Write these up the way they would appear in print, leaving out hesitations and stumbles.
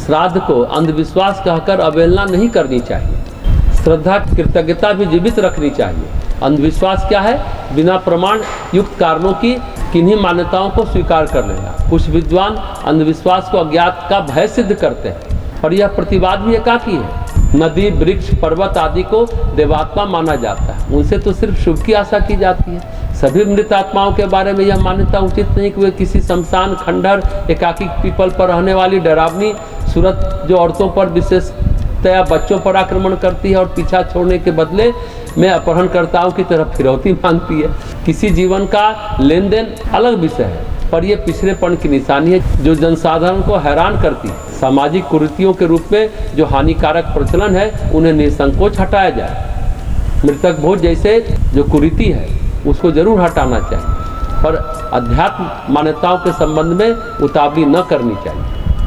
श्राद्ध को अंधविश्वास कहकर अवहेलना नहीं करनी चाहिए। श्रद्धा कृतज्ञता भी जीवित रखनी चाहिए। अंधविश्वास क्या है? बिना प्रमाण युक्त कारणों की किन्हीं मान्यताओं को स्वीकार कर लेना। कुछ विद्वान अंधविश्वास को अज्ञात का भय सिद्ध करते हैं, पर यह प्रतिवाद भी एकाकी है। नदी, वृक्ष, पर्वत आदि को देवात्मा माना जाता है, उनसे तो सिर्फ शुभ की आशा की जाती है। सभी मृत आत्माओं के बारे में यह मान्यता उचित नहीं कि वे किसी शमशान, खंडहर, एकाकी पीपल पर रहने वाली डरावनी सूरत जो औरतों पर विशेषतया बच्चों पर आक्रमण करती है और पीछा छोड़ने के बदले में अपहरणकर्ताओं की तरफ फिरौती मांगती है। किसी जीवन का लेन देन अलग विषय है, पर यह पिछड़ेपन की निशानी है जो जनसाधारण को हैरान करती है। सामाजिक कुरीतियों के रूप में जो हानिकारक प्रचलन है उन्हें निसंकोच हटाया जाए। मृतक भोज जैसे जो कुरीति है उसको जरूर हटाना चाहिए, पर अध्यात्म मान्यताओं के संबंध में उतावली न करनी चाहिए,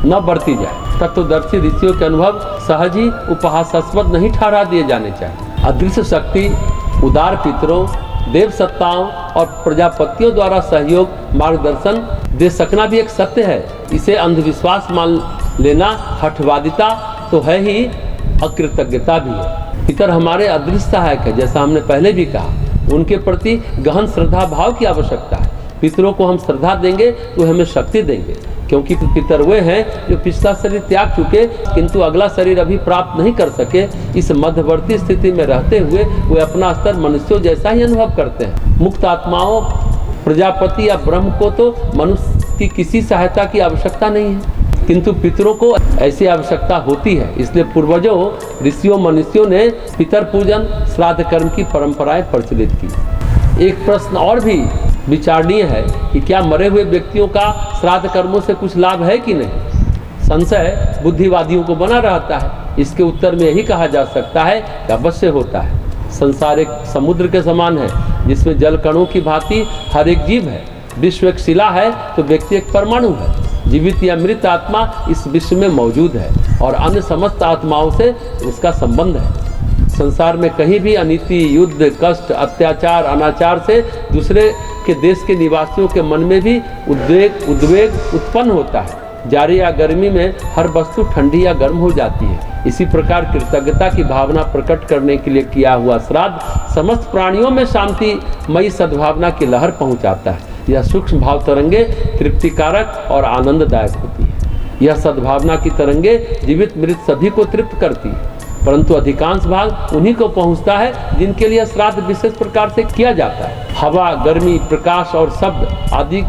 न बरती जाए। तत्वदर्शी ऋषियों के अनुभव सहज ही उपहासास्पद नहीं ठहरा दिए जाने चाहिए। अदृश्य शक्ति, उदार पितरों, देव सत्ताओं और प्रजापतियों द्वारा सहयोग, मार्गदर्शन दे सकना भी एक सत्य है। इसे अंधविश्वास मान लेना हठवादिता तो है ही, अकृतज्ञता भी है। पितर हमारे अदृश्य सहायक है, जैसा हमने पहले भी कहा। उनके प्रति गहन श्रद्धा भाव की आवश्यकता है। पितरों को हम श्रद्धा देंगे तो हमें शक्ति देंगे, क्योंकि पितर वे हैं जो पिछला शरीर त्याग चुके किंतु अगला शरीर अभी प्राप्त नहीं कर सके। इस मध्यवर्ती स्थिति में रहते हुए वे अपना स्तर मनुष्यों जैसा ही अनुभव करते हैं। मुक्त आत्माओं, प्रजापति या ब्रह्म को तो मनुष्य की किसी सहायता की आवश्यकता नहीं है, किंतु पितरों को ऐसी आवश्यकता होती है। इसलिए पूर्वजों, ऋषियों, मनुष्यों ने पितर पूजन, श्राद्ध कर्म की परंपराएं प्रचलित की। एक प्रश्न और भी विचारणीय है कि क्या मरे हुए व्यक्तियों का श्राद्ध कर्मों से कुछ लाभ है कि नहीं? संशय बुद्धिवादियों को बना रहता है। इसके उत्तर में यही कहा जा सकता है कि अवश्य होता है। संसार एक समुद्र के समान है जिसमें जल कणों की भांति हर एक जीव है। विश्व एक शिला है तो व्यक्ति एक परमाणु है। जीवित या मृत आत्मा इस विश्व में मौजूद है और अन्य समस्त आत्माओं से उसका संबंध है। संसार में कहीं भी अनीति, युद्ध, कष्ट, अत्याचार, अनाचार से दूसरे के देश के निवासियों के मन में भी उद्वेग उत्पन्न होता है। जाड़े या गर्मी में हर वस्तु ठंडी या गर्म हो जाती है। इसी प्रकार कृतज्ञता की भावना प्रकट करने के लिए किया हुआ श्राद्ध समस्त प्राणियों में शांतिमयी सद्भावना की लहर पहुंचाता है। यह सूक्ष्म भाव तरंगे तृप्तिकारक और आनंददायक होती है। यह सद्भावना की तरंगे जीवित मृत सभी को तृप्त करती है, परंतु अधिकांश भाग उन्हीं को पहुंचता है जिनके लिए श्राद्ध विशेष प्रकार से किया जाता है। हवा, गर्मी, प्रकाश और शब्द आदि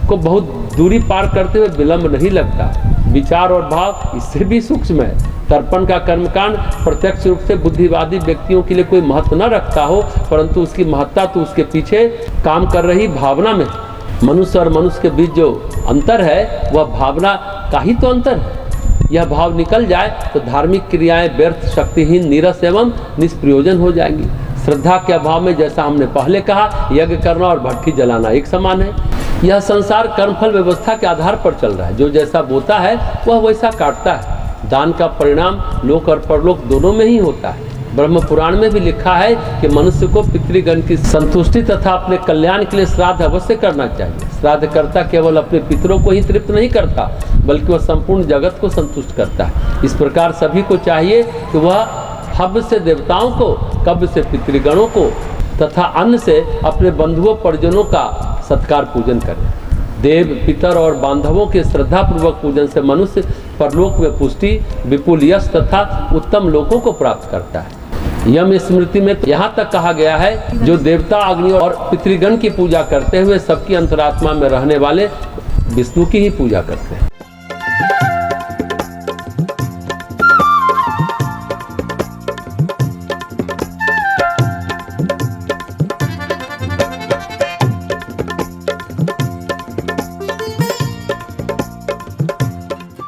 को बहुत दूरी पार करते हुए विलंब नहीं लगता। विचार और भाव इससे भी सूक्ष्म है। तर्पण का कर्मकांड प्रत्यक्ष रूप से बुद्धिवादी व्यक्तियों के लिए कोई महत्व न रखता हो, परंतु उसकी महत्ता तो उसके पीछे काम कर रही भावना में। मनुष्य और मनुष्य के बीच जो अंतर है वह भावना का ही तो अंतर है। यह भाव निकल जाए तो धार्मिक क्रियाएं व्यर्थ, शक्तिहीन, नीरस एवं निष्प्रयोजन हो जाएंगी। श्रद्धा के अभाव में, जैसा हमने पहले कहा, यज्ञ करना और भट्ठी जलाना एक समान है। यह संसार कर्मफल व्यवस्था के आधार पर चल रहा है। जो जैसा बोता है वह वैसा काटता है। दान का परिणाम लोक और परलोक दोनों में ही होता है। ब्रह्म पुराण में भी लिखा है कि मनुष्य को पितृगण की संतुष्टि तथा अपने कल्याण के लिए श्राद्ध अवश्य करना चाहिए। श्राद्धकर्ता केवल अपने पितरों को ही तृप्त नहीं करता, बल्कि वह संपूर्ण जगत को संतुष्ट करता है। इस प्रकार सभी को चाहिए कि वह हव्य से देवताओं को, कब्र से पितृगणों को तथा अन्न से अपने बंधुओं परिजनों का सत्कार पूजन करें। देव, पितर और बांधवों के श्रद्धापूर्वक पूजन से मनुष्य परलोक में पुष्टि, विपुल यश तथा उत्तम लोकों को प्राप्त करता है। यम स्मृति में यहाँ तक कहा गया है, जो देवता, अग्नि और पितृगण की पूजा करते हुए सबकी अंतरात्मा में रहने वाले विष्णु की ही पूजा करते हैं।